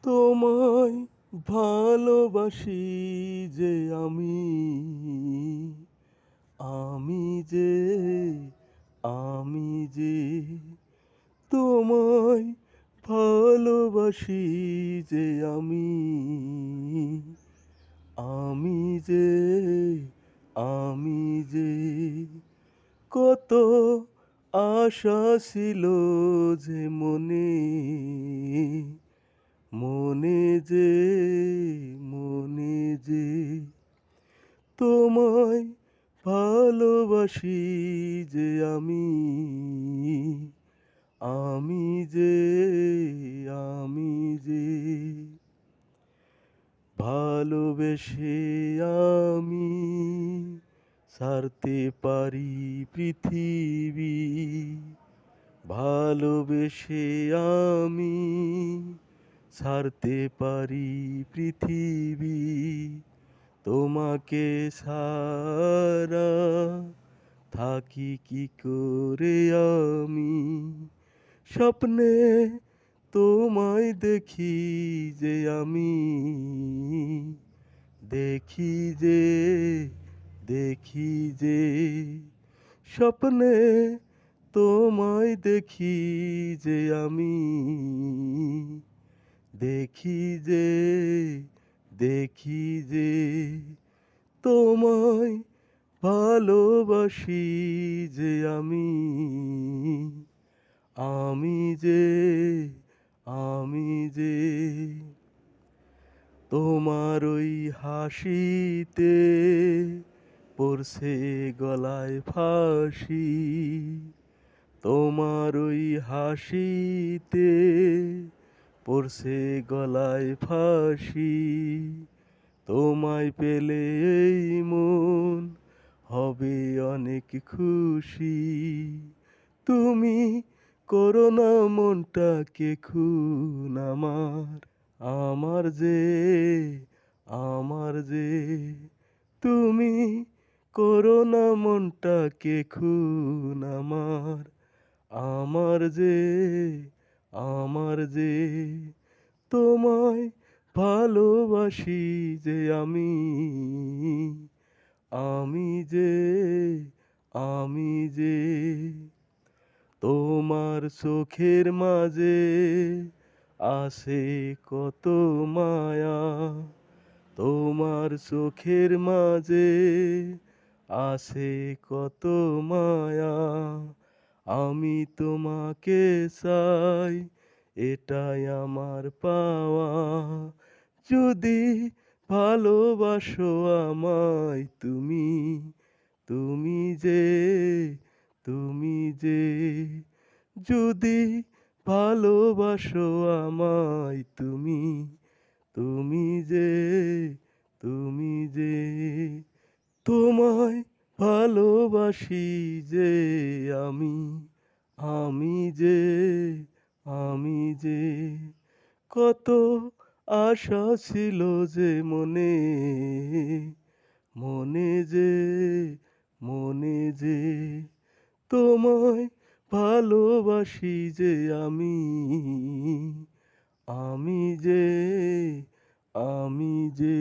তোমায় ভালোবাসি যে আমি, আমি যে, আমি যে তোমায় ভালোবাসি যে আমি যে, আমি যে কত আশা ছিল যে মনে যে, মনে যে তোমায় ভালোবাসি যে আমি যে, আমি যে ভালোবেসে আমি ছাড়তে পারি পৃথিবী, ভালোবেসে আমি ছাড়তে পারি পৃথিবী, তোমাকে ছাড়া থাকি কি করে আমি, স্বপ্নে তোমায় দেখি যে দেখি যে, দেখি যে স্বপ্নে তোমায় দেখি যে দেখি যে, দেখি যে তোমায় ভালোবাসি যে আমি যে, আমি যে তোমার ওই হাসিতে পড়ছে গলায় ফাঁসি, তোমার ওই হাসিতে পড়ছে গলায় ফাঁসি, তোমায় পেলে এই মন হবে অনেক খুশি, তুমি করো না মনটাকে খুন আমার যে, আমার যে তুমি করো না মনটাকে খুন আমার যে, আমার যে তোমায় ভালোবাসি যে আমি যে, আমি যে তোমার চোখের মাঝে আছে কত মায়া, তোমার চোখের মাঝে আছে কত মায়া, আমি তোমাকে চাই এটাই আমার পাওয়া, যদি ভালোবাসো আমায় তুমি যে, তুমি যে যদি ভালোবাসো আমায় তুমি যে, তুমি যে তোমায় ভালোবাসি যে আমি আমি যে, আমি যে কত আশা ছিল যে মনে যে, মনে যে তোমায় ভালোবাসি যে আমি যে, আমি যে